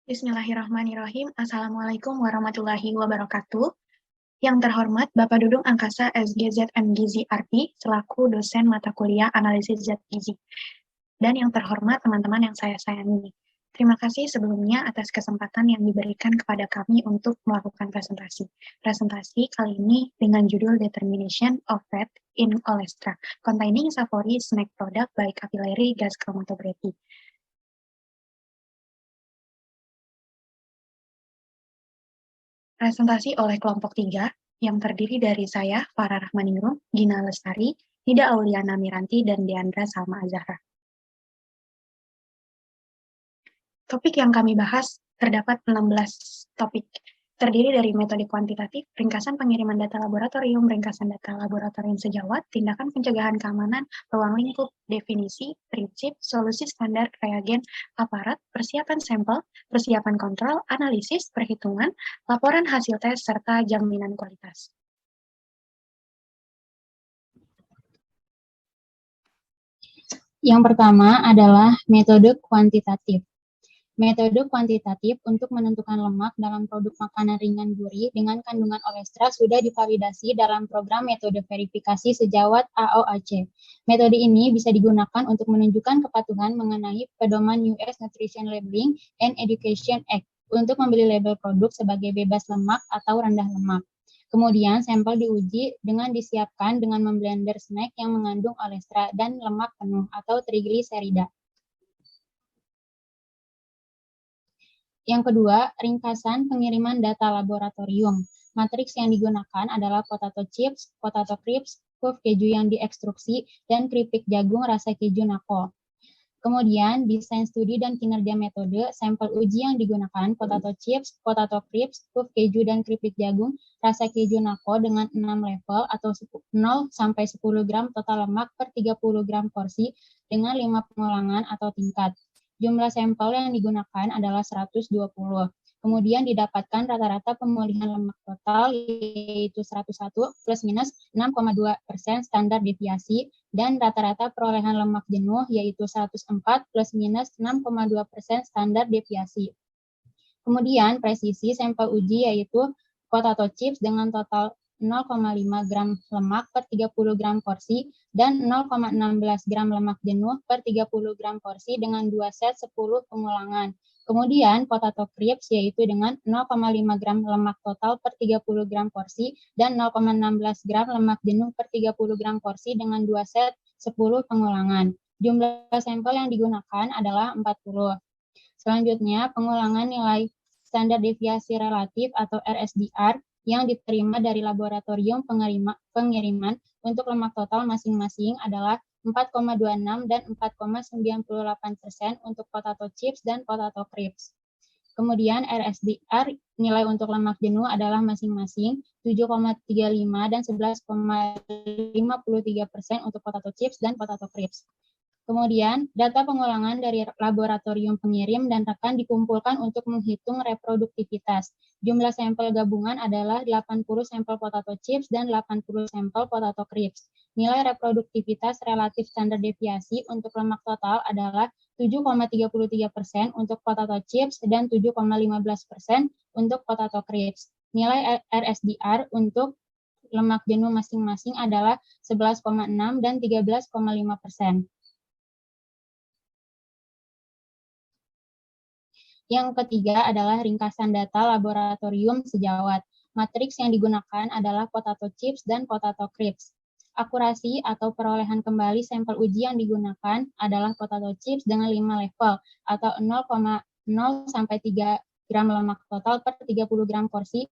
Bismillahirrahmanirrahim. Assalamualaikum warahmatullahi wabarakatuh. Yang terhormat Bapak Dudung Angkasa SGZM Gizi Arti selaku dosen mata kuliah analisis zat gizi. Dan yang terhormat teman-teman yang saya sayangi. Terima kasih sebelumnya atas kesempatan yang diberikan kepada kami untuk melakukan presentasi. Presentasi kali ini dengan judul Determination of Fat in Olestra, containing savory snack product by capillary gas chromatography. Presentasi oleh kelompok 3 yang terdiri dari saya, Farah Rahmaningrum, Gina Lestari, Nida Auliana Miranti, dan Deandra Salma Azahra. Topik yang kami bahas terdapat 16 topik, terdiri dari metode kuantitatif, ringkasan pengiriman data laboratorium, ringkasan data laboratorium sejawat, tindakan pencegahan keamanan, ruang lingkup, definisi, prinsip, solusi standar reagen, aparat, persiapan sampel, persiapan kontrol, analisis, perhitungan, laporan hasil tes, serta jaminan kualitas. Yang pertama adalah metode kuantitatif. Metode kuantitatif untuk menentukan lemak dalam produk makanan ringan gurih dengan kandungan olestra sudah divalidasi dalam program metode verifikasi sejawat AOAC. Metode ini bisa digunakan untuk menunjukkan kepatuhan mengenai pedoman US Nutrition Labeling and Education Act untuk membeli label produk sebagai bebas lemak atau rendah lemak. Kemudian sampel diuji dengan disiapkan dengan memblender snack yang mengandung olestra dan lemak penuh atau trigliserida. Yang kedua, ringkasan pengiriman data laboratorium. Matriks yang digunakan adalah potato chips, potato crisps, puff keju yang diekstruksi, dan keripik jagung rasa keju nako. Kemudian, desain studi dan kinerja metode, sampel uji yang digunakan, potato chips, potato crisps, puff keju, dan keripik jagung, rasa keju nako dengan 6 level atau 0 sampai 10 gram total lemak per 30 gram porsi dengan 5 pengulangan atau tingkat. Jumlah sampel yang digunakan adalah 120. Kemudian didapatkan rata-rata pemulihan lemak total yaitu 101 plus minus 6,2% standar deviasi dan rata-rata perolehan lemak jenuh yaitu 104 plus minus 6,2% standar deviasi. Kemudian presisi sampel uji yaitu potato chips dengan total 0,5 gram lemak per 30 gram porsi dan 0,16 gram lemak jenuh per 30 gram porsi dengan 2 set 10 pengulangan. Kemudian potato crisps yaitu dengan 0,5 gram lemak total per 30 gram porsi dan 0,16 gram lemak jenuh per 30 gram porsi dengan 2 set 10 pengulangan. Jumlah sampel yang digunakan adalah 40. Selanjutnya, pengulangan nilai standar deviasi relatif atau RSDR yang diterima dari laboratorium pengiriman untuk lemak total masing-masing adalah 4,26 dan 4,98% untuk potato chips dan potato crisps. Kemudian RSDR nilai untuk lemak jenuh adalah masing-masing 7,35 dan 11,53% untuk potato chips dan potato crisps. Kemudian, data pengulangan dari laboratorium pengirim dan rekan dikumpulkan untuk menghitung reproduktivitas. Jumlah sampel gabungan adalah 80 sampel potato chips dan 80 sampel potato crisps. Nilai reproduktivitas relatif standar deviasi untuk lemak total adalah 7,33% untuk potato chips dan 7,15% untuk potato crisps. Nilai RSDR untuk lemak jenuh masing-masing adalah 11,6 dan 13,5%. Yang ketiga adalah ringkasan data laboratorium sejawat. Matriks yang digunakan adalah potato chips dan potato crisps. Akurasi atau perolehan kembali sampel uji yang digunakan adalah potato chips dengan 5 level atau 0,0 sampai 3 gram lemak total per 30 gram porsi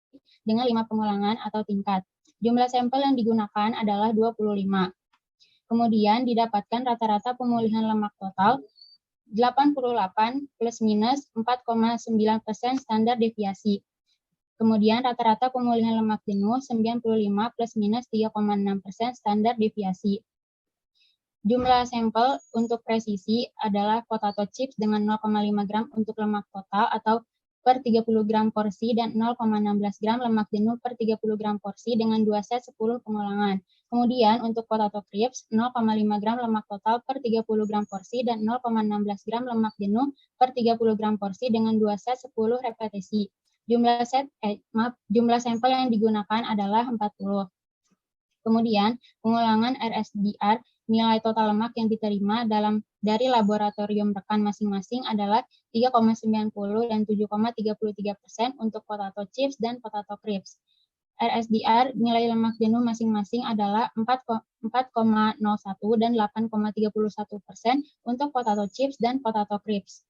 dengan 5 pengulangan atau tingkat. Jumlah sampel yang digunakan adalah 25. Kemudian didapatkan rata-rata pemulihan lemak total 88 plus minus 4,9% standar deviasi. Kemudian rata-rata pemulihan lemak jenuh 95 plus minus 3,6% standar deviasi. Jumlah sampel untuk presisi adalah potato chips dengan 0,5 gram untuk lemak total atau per 30 gram porsi dan 0,16 gram lemak jenuh per 30 gram porsi dengan 2 set 10 pengulangan. Kemudian untuk potato crisps 0,5 gram lemak total per 30 gram porsi dan 0,16 gram lemak jenuh per 30 gram porsi dengan 2 set 10 repetisi. Jumlah sampel yang digunakan adalah 40. Kemudian, pengulangan RSDR nilai total lemak yang diterima dari laboratorium rekan masing-masing adalah 3,90 dan 7,33% untuk potato chips dan potato crisps. RSDR nilai lemak jenuh masing-masing adalah 4,01 dan 8,31% untuk potato chips dan potato crisps.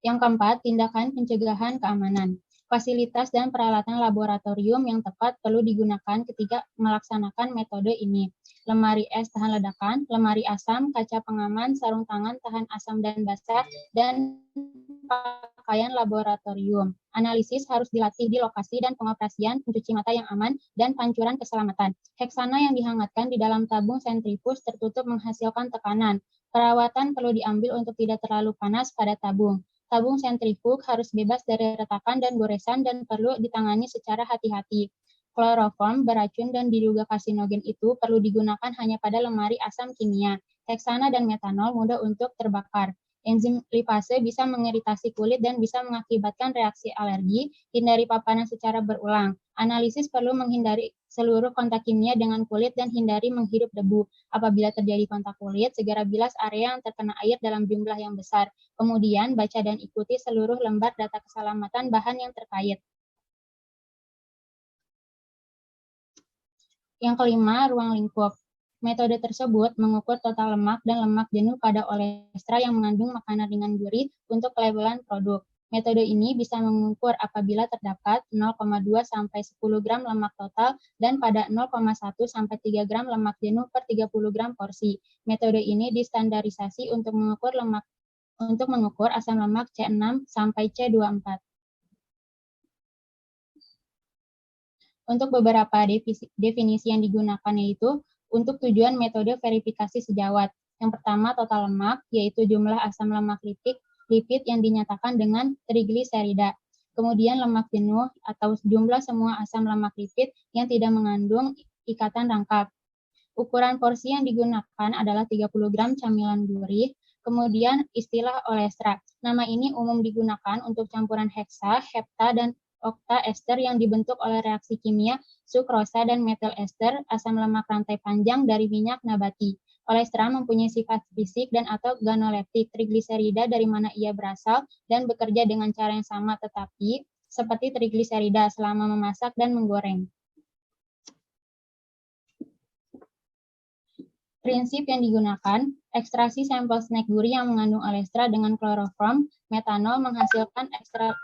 Yang keempat, tindakan pencegahan keamanan. Fasilitas dan peralatan laboratorium yang tepat perlu digunakan ketika melaksanakan metode ini. Lemari es tahan ledakan, lemari asam, kaca pengaman, sarung tangan tahan asam dan basah, dan pakaian laboratorium. Analisis harus dilatih di lokasi dan pengoperasian pencuci mata yang aman dan pancuran keselamatan. Heksana yang dihangatkan di dalam tabung sentrifuge tertutup menghasilkan tekanan. Perawatan perlu diambil untuk tidak terlalu panas pada tabung. Tabung sentrifug harus bebas dari retakan dan goresan dan perlu ditangani secara hati-hati. Kloroform, beracun dan diduga karsinogen itu perlu digunakan hanya pada lemari asam kimia. Heksana dan metanol mudah untuk terbakar. Enzim lipase bisa mengiritasi kulit dan bisa mengakibatkan reaksi alergi. Hindari paparan secara berulang. Analisis perlu menghindari seluruh kontak kimia dengan kulit dan hindari menghirup debu. Apabila terjadi kontak kulit, segera bilas area yang terkena air dalam jumlah yang besar. Kemudian, baca dan ikuti seluruh lembar data keselamatan bahan yang terkait. Yang kelima, ruang lingkup. Metode tersebut mengukur total lemak dan lemak jenuh pada olestra yang mengandung makanan ringan gurih untuk pelabelan produk. Metode ini bisa mengukur apabila terdapat 0,2 sampai 10 gram lemak total dan pada 0,1 sampai 3 gram lemak jenuh per 30 gram porsi. Metode ini distandarisasi untuk mengukur asam lemak C6 sampai C24. Untuk beberapa definisi yang digunakan yaitu untuk tujuan metode verifikasi sejawat. Yang pertama, total lemak, yaitu jumlah asam lemak lipid yang dinyatakan dengan trigliserida. Kemudian lemak jenuh atau jumlah semua asam lemak lipid yang tidak mengandung ikatan rangkap. Ukuran porsi yang digunakan adalah 30 gram camilan gurih. Kemudian istilah olestra. Nama ini umum digunakan untuk campuran heksa, hepta, dan okta ester yang dibentuk oleh reaksi kimia sukrosa dan metil ester asam lemak rantai panjang dari minyak nabati. Olestra mempunyai sifat fisik dan atau organoleptik trigliserida dari mana ia berasal dan bekerja dengan cara yang sama tetapi seperti trigliserida selama memasak dan menggoreng. Prinsip yang digunakan, ekstraksi sampel snack gurih yang mengandung olestra dengan kloroform, metanol menghasilkan ekstrak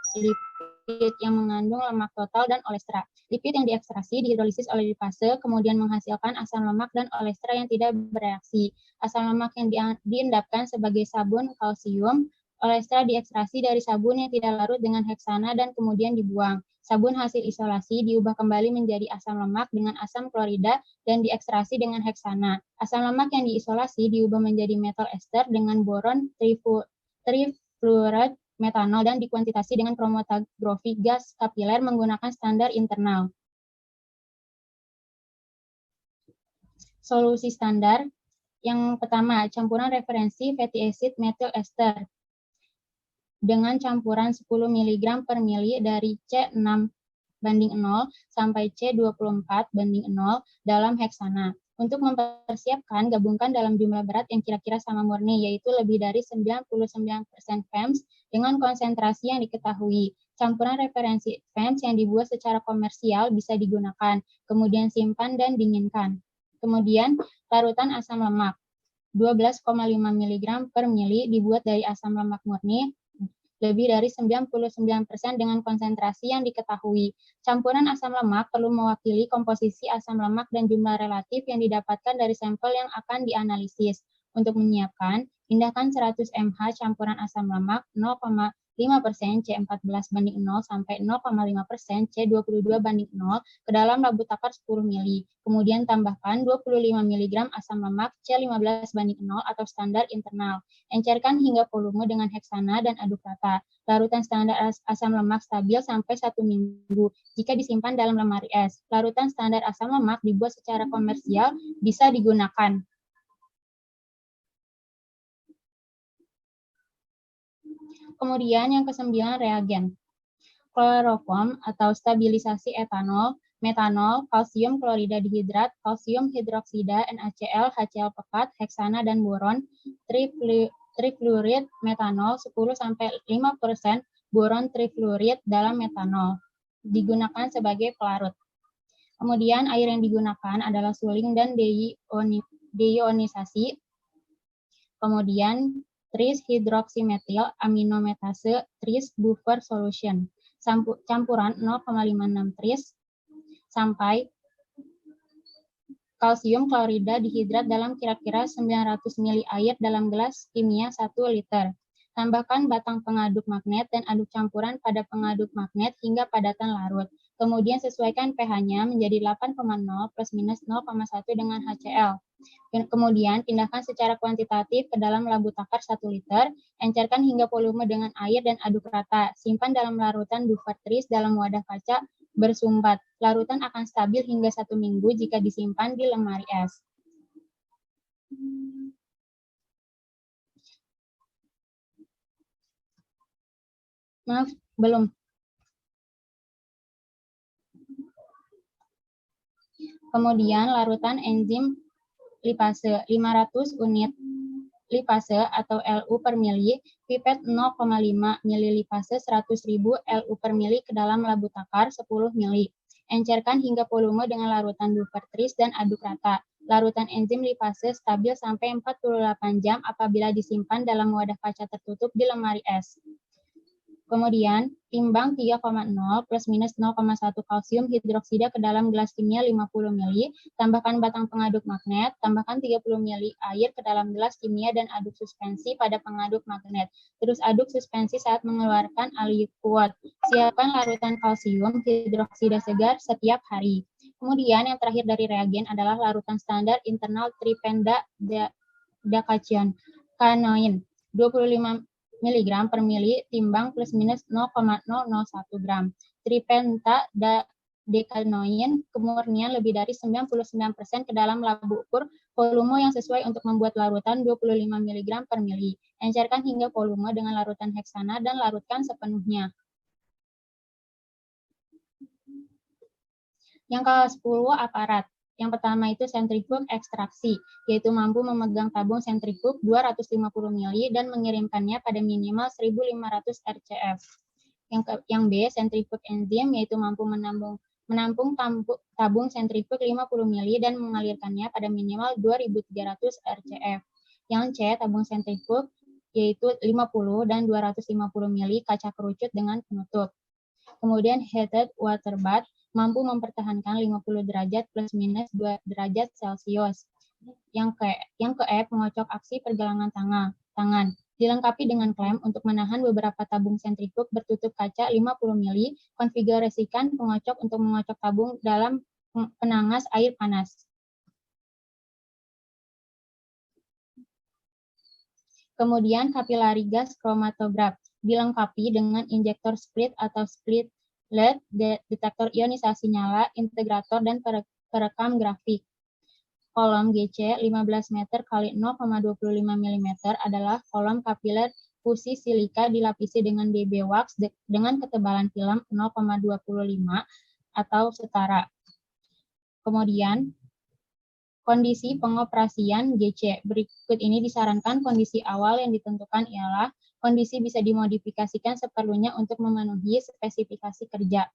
lipid yang mengandung lemak total dan olestra. Lipid yang diekstraksi dihidrolisis oleh lipase, kemudian menghasilkan asam lemak dan olestra yang tidak bereaksi. Asam lemak yang diendapkan sebagai sabun kalsium, olestra diekstraksi dari sabun yang tidak larut dengan heksana dan kemudian dibuang. Sabun hasil isolasi diubah kembali menjadi asam lemak dengan asam klorida dan diekstraksi dengan heksana. Asam lemak yang diisolasi diubah menjadi metal ester dengan boron trifluoride metanol dan dikuantitasi dengan kromatografi gas kapiler menggunakan standar internal. Solusi standar yang pertama, campuran referensi fatty acid methyl ester dengan campuran 10 mg per mili dari C6:0 sampai C24:0 dalam heksana. Untuk mempersiapkan, gabungkan dalam jumlah berat yang kira-kira sama murni, yaitu lebih dari 99% FEMS dengan konsentrasi yang diketahui. Campuran referensi FEMS yang dibuat secara komersial bisa digunakan, kemudian simpan dan dinginkan. Kemudian, larutan asam lemak, 12,5 mg per mili dibuat dari asam lemak murni, lebih dari 99% dengan konsentrasi yang diketahui. Campuran asam lemak perlu mewakili komposisi asam lemak dan jumlah relatif yang didapatkan dari sampel yang akan dianalisis. Untuk menyiapkan, pindahkan 100 mH campuran asam lemak 0,5 5%, C14:0 sampai 0,5%, C22:0 ke dalam labu takar 10 mili. Kemudian tambahkan 25 mg asam lemak C15:0 atau standar internal. Encerkan hingga volume dengan heksana dan aduk rata. Larutan standar asam lemak stabil sampai 1 minggu jika disimpan dalam lemari es. Larutan standar asam lemak dibuat secara komersial bisa digunakan. Kemudian yang ke-9 reagen. Kloroform atau stabilisasi etanol, metanol, kalsium klorida dihidrat, kalsium hidroksida, NaCl, HCl pekat, heksana dan boron, trifluorid metanol 10-5% boron trifluorid dalam metanol. Digunakan sebagai pelarut. Kemudian air yang digunakan adalah suling dan deionisasi. Kemudian tris hidroksimetil aminometase tris buffer solution. Campuran 0,56 tris sampai kalsium klorida dihidrat dalam kira-kira 900 ml air dalam gelas kimia 1 liter. Tambahkan batang pengaduk magnet dan aduk campuran pada pengaduk magnet hingga padatan larut. Kemudian sesuaikan pH-nya menjadi 8,0 plus minus 0,1 dengan HCl. Kemudian pindahkan secara kuantitatif ke dalam labu takar 1 liter, encerkan hingga volume dengan air dan aduk rata. Simpan dalam larutan buffer tris dalam wadah kaca bersumbat. Larutan akan stabil hingga 1 minggu jika disimpan di lemari es. Maaf, belum. Kemudian larutan enzim lipase 500 unit lipase atau LU per mili, pipet 0,5 mili lipase 100.000 LU per mili ke dalam labu takar 10 mili. Encerkan hingga volume dengan larutan buffer tris dan aduk rata. Larutan enzim lipase stabil sampai 48 jam apabila disimpan dalam wadah kaca tertutup di lemari es. Kemudian, timbang 3,0 plus minus 0,1 kalsium hidroksida ke dalam gelas kimia 50 ml, tambahkan batang pengaduk magnet, tambahkan 30 ml air ke dalam gelas kimia dan aduk suspensi pada pengaduk magnet. Terus aduk suspensi saat mengeluarkan aliquot. Siapkan larutan kalsium hidroksida segar setiap hari. Kemudian yang terakhir dari reagen adalah larutan standar internal tripentadecanoin, 25 mg per mili timbang plus minus 0,001 gram. Tripentadecanoin kemurnian lebih dari 99% ke dalam labu ukur volume yang sesuai untuk membuat larutan 25 mg per mili. Encerkan hingga volume dengan larutan heksana dan larutkan sepenuhnya. Yang ke-10 aparat. Yang pertama itu sentrifug ekstraksi, yaitu mampu memegang tabung sentrifug 250 mili dan mengirimkannya pada minimal 1.500 RCF. Yang B, sentrifug enzim, yaitu mampu menampung tabung sentrifug 50 mili dan mengalirkannya pada minimal 2.300 RCF. Yang C, tabung sentrifug, yaitu 50 dan 250 mili kaca kerucut dengan penutup. Kemudian heated water bath, mampu mempertahankan 50 derajat plus minus 2 derajat Celcius. Yang ke F, mengocok aksi pergelangan tangan. Dilengkapi dengan klem untuk menahan beberapa tabung sentrifug bertutup kaca 50 mili. Konfigurasikan pengocok untuk mengocok tabung dalam penangas air panas. Kemudian capillary gas chromatograph, dilengkapi dengan injektor split atau split LED, detektor ionisasi nyala, integrator, dan perekam grafik. Kolom GC 15 meter x 0,25 mm adalah kolom kapiler fusi silika dilapisi dengan DB wax dengan ketebalan film 0,25 atau setara. Kemudian, kondisi pengoperasian GC. Berikut ini disarankan kondisi awal yang ditentukan ialah kondisi bisa dimodifikasikan seperlunya untuk memenuhi spesifikasi kerja.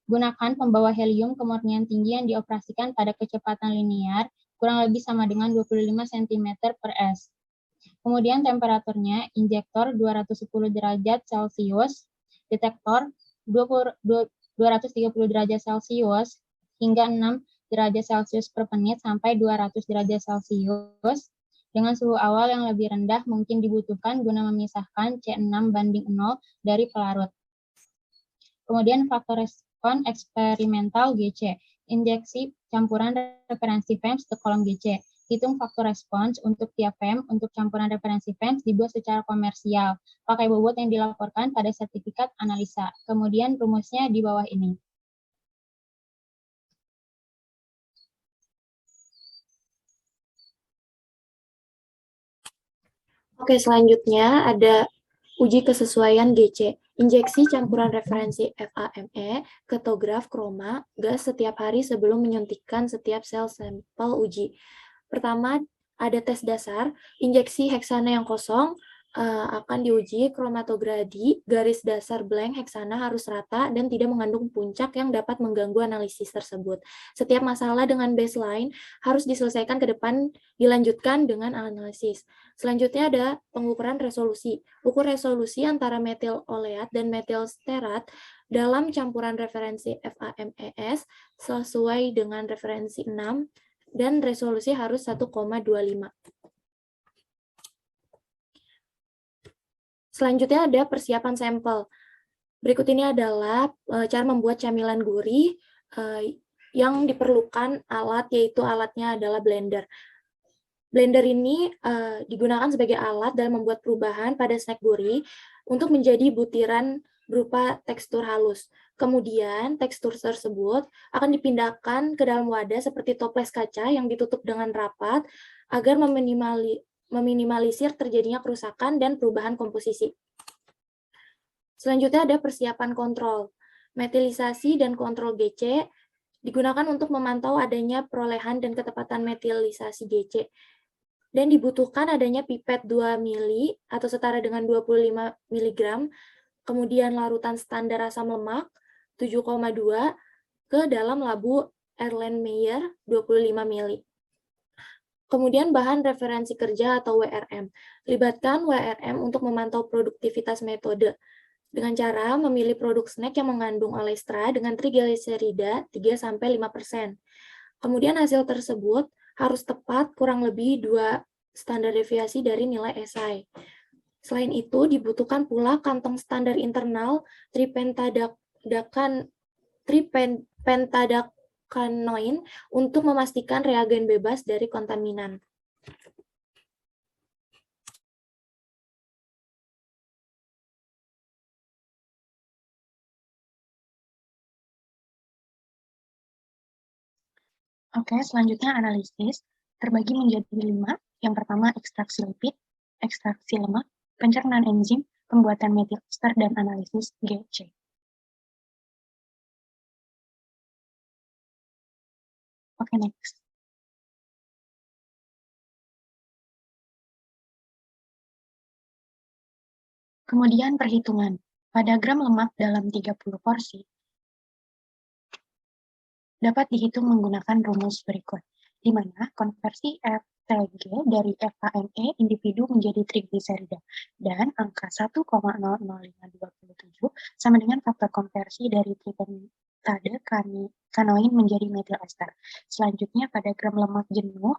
Gunakan pembawa helium kemurnian tinggi yang dioperasikan pada kecepatan linear kurang lebih sama dengan 25 cm per S. Kemudian temperaturnya, injektor 210 derajat Celcius, detektor 230 derajat Celcius hingga 6 derajat Celcius per menit sampai 200 derajat Celcius. Dengan suhu awal yang lebih rendah mungkin dibutuhkan guna memisahkan C6:0 dari pelarut. Kemudian faktor respon eksperimental GC, injeksi campuran referensi FEMS ke kolom GC. Hitung faktor respons untuk tiap FEM untuk campuran referensi FEMS dibuat secara komersial, pakai bobot yang dilaporkan pada sertifikat analisa. Kemudian rumusnya di bawah ini. Oke, selanjutnya ada uji kesesuaian GC. Injeksi campuran referensi FAME ke tograf kroma gas setiap hari sebelum menyuntikkan setiap sel sampel uji. Pertama, ada tes dasar, injeksi heksana yang kosong akan diuji kromatogradi, garis dasar blank heksana harus rata dan tidak mengandung puncak yang dapat mengganggu analisis tersebut. Setiap masalah dengan baseline harus diselesaikan ke depan, dilanjutkan dengan analisis. Selanjutnya ada pengukuran resolusi. Ukur resolusi antara metil oleat dan metil stearat dalam campuran referensi FAMES sesuai dengan referensi 6 dan resolusi harus 1,25. Selanjutnya ada persiapan sampel. Berikut ini adalah cara membuat camilan gurih yang diperlukan alat, yaitu alatnya adalah blender. Blender ini digunakan sebagai alat dalam membuat perubahan pada snack gurih untuk menjadi butiran berupa tekstur halus. Kemudian tekstur tersebut akan dipindahkan ke dalam wadah seperti toples kaca yang ditutup dengan rapat agar meminimalisir terjadinya kerusakan dan perubahan komposisi. Selanjutnya ada persiapan kontrol. Metilisasi dan kontrol GC digunakan untuk memantau adanya perolehan dan ketepatan metilisasi GC. Dan dibutuhkan adanya pipet 2 mili atau setara dengan 25 mg, kemudian larutan standar asam lemak 7,2 ke dalam labu Erlenmeyer 25 mili. Kemudian bahan referensi kerja atau WRM. Libatkan WRM untuk memantau produktivitas metode dengan cara memilih produk snack yang mengandung olestra dengan trigliserida 3-5%. Kemudian hasil tersebut harus tepat kurang lebih 2 standar deviasi dari nilai SI. Selain itu, dibutuhkan pula kantong standar internal tripentadakanoin untuk memastikan reagen bebas dari kontaminan. Oke, selanjutnya analisis terbagi menjadi 5. Yang pertama, ekstraksi lipid, ekstraksi lemak, pencernaan enzim, pembuatan metil ester, dan analisis GC. Oke, next. Kemudian perhitungan. Pada gram lemak dalam 30 porsi, dapat dihitung menggunakan rumus berikut, di mana konversi FTG dari FAME individu menjadi trigliserida, dan angka 1,00527 sama dengan faktor konversi dari tripentadekanoin menjadi metil ester. Selanjutnya pada gram lemak jenuh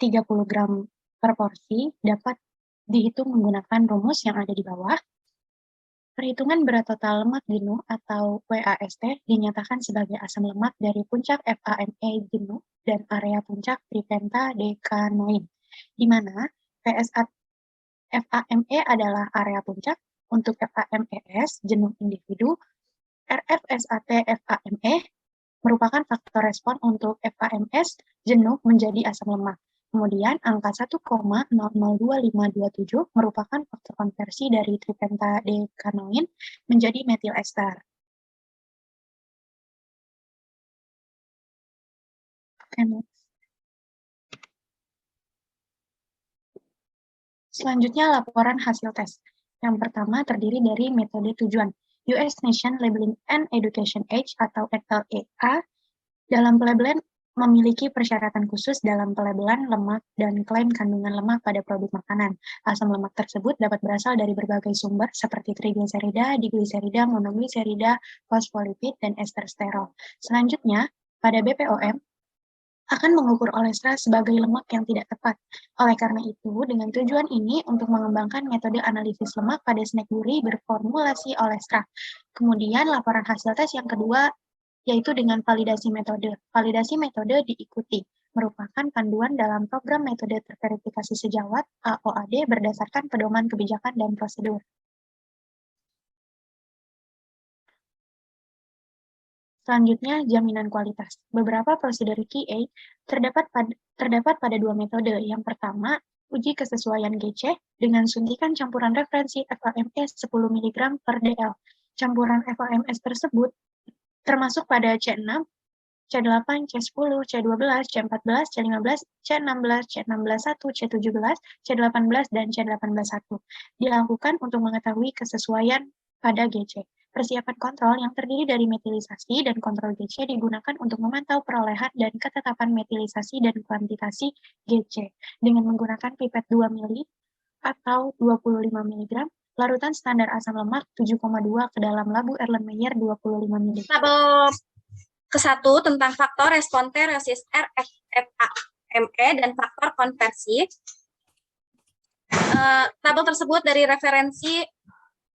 30 gram per porsi dapat dihitung menggunakan rumus yang ada di bawah. Perhitungan berat total lemak jenuh atau WAST dinyatakan sebagai asam lemak dari puncak FAME jenuh dan area puncak tripentadekanoin, di mana FAME adalah area puncak untuk FAMES jenuh individu, RFSAT FAME merupakan faktor respon untuk FAMS jenuh menjadi asam lemak. Kemudian angka 1,002527 merupakan faktor konversi dari tripentadekanoin menjadi metil ester. Oke, next. Selanjutnya laporan hasil tes. Yang pertama terdiri dari metode tujuan, US Nation Labeling and Education Age atau NLEA. Dalam pelabelan memiliki persyaratan khusus dalam pelabelan lemak dan klaim kandungan lemak pada produk makanan. Asam lemak tersebut dapat berasal dari berbagai sumber seperti trigliserida, digliserida, monogliserida, fosfolipid, dan ester sterol. Selanjutnya, pada BPOM, akan mengukur olestra sebagai lemak yang tidak tepat. Oleh karena itu, dengan tujuan ini untuk mengembangkan metode analisis lemak pada snack duri berformulasi olestra. Kemudian laporan hasil tes yang kedua yaitu dengan validasi metode. Validasi metode diikuti, merupakan panduan dalam program metode terverifikasi sejawat AOAD berdasarkan pedoman kebijakan dan prosedur. Selanjutnya, jaminan kualitas. Beberapa prosedur QA terdapat pada dua metode. Yang pertama, uji kesesuaian GC dengan suntikan campuran referensi FAMS 10 mg per dl. Campuran FAMS tersebut termasuk pada C6, C8, C10, C12, C14, C15, C16, C16-1, C17, C18, dan C18-1. Dilakukan untuk mengetahui kesesuaian pada GC. Persiapan kontrol yang terdiri dari metilisasi dan kontrol GC digunakan untuk memantau perolehan dan ketetapan metilisasi dan kuantitasi GC dengan menggunakan pipet 2 ml atau 25 mg, larutan standar asam lemak 7,2 ke dalam labu Erlenmeyer 25 ml. Tabel ke-1 tentang faktor respon T resist RFAME dan faktor konversi. Tabel tersebut dari referensi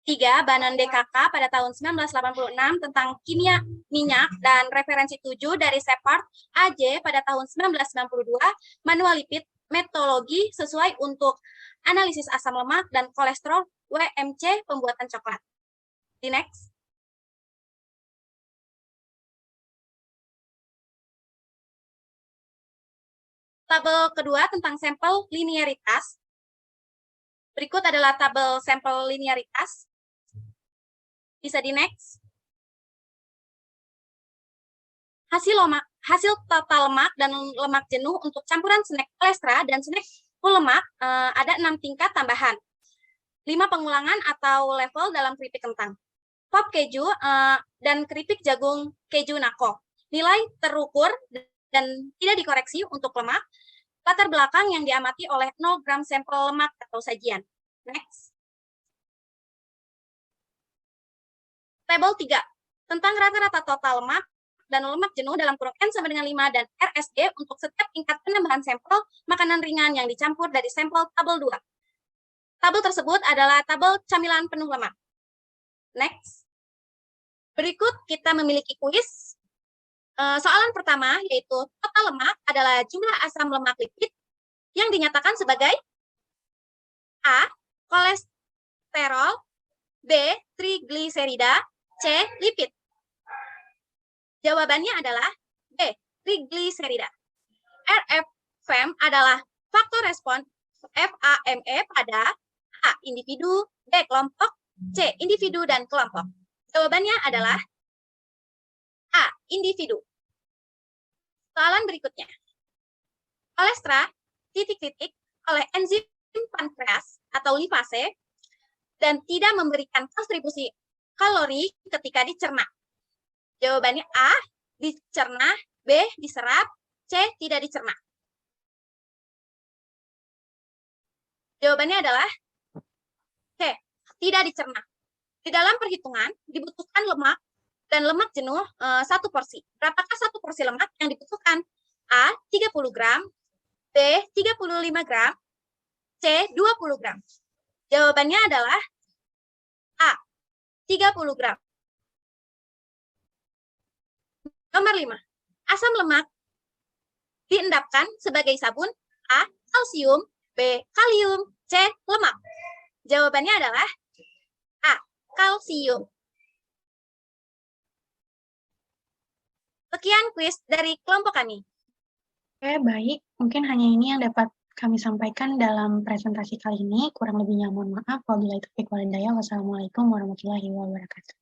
3 Banan DKK pada tahun 1986 tentang kimia minyak dan referensi 7 dari Shepard AJ pada tahun 1992 manual lipid metodologi sesuai untuk analisis asam lemak dan kolesterol WMC pembuatan coklat. Di next. Tabel kedua tentang sampel linearitas. Berikut adalah tabel sampel linearitas. Bisa di next. Hasil total lemak dan lemak jenuh untuk campuran snack olestra dan snack full lemak ada 6 tingkat tambahan. 5 pengulangan atau level dalam keripik kentang. Pop keju dan keripik jagung keju nako. Nilai terukur dan tidak dikoreksi untuk lemak. Latar belakang yang diamati oleh 0 gram sampel lemak atau sajian. Next. Tabel 3. Tentang rata-rata total lemak dan lemak jenuh dalam kurung N sama dengan 5 dan RSG untuk setiap tingkat penambahan sampel makanan ringan yang dicampur dari sampel tabel 2. Tabel tersebut adalah tabel camilan penuh lemak. Next. Berikut kita memiliki kuis. Soalan pertama yaitu total lemak adalah jumlah asam lemak lipid yang dinyatakan sebagai A. Kolesterol, B. Trigliserida, C. Lipid. Jawabannya adalah B. Trigliserida. RFAM adalah faktor respon FAME pada A. Individu, B. Kelompok, C. Individu dan kelompok. Jawabannya adalah A. Individu. Soalan berikutnya. Olestra titik-titik oleh enzim pankreas atau lipase dan tidak memberikan kontribusi kalori ketika dicerna. Jawabannya A. Dicerna, B. Diserap, C. Tidak dicerna. Jawabannya adalah C. Tidak dicerna. Di dalam perhitungan dibutuhkan lemak dan lemak jenuh 1 porsi. Berapakah 1 porsi lemak yang dibutuhkan? A. 30 gram, B. 35 gram, C. 20 gram. Jawabannya adalah A. 30 gram. Nomor 5. Asam lemak diendapkan sebagai sabun. A. Kalsium, B. Kalium, C. Lemak. Jawabannya adalah A. Kalsium. Sekian kuis dari kelompok kami. Oke, baik. Mungkin hanya ini yang dapat kami sampaikan dalam presentasi kali ini. Kurang lebihnya mohon maaf. Wabillahi taufiq wal hidayah. Wassalamualaikum warahmatullahi wabarakatuh.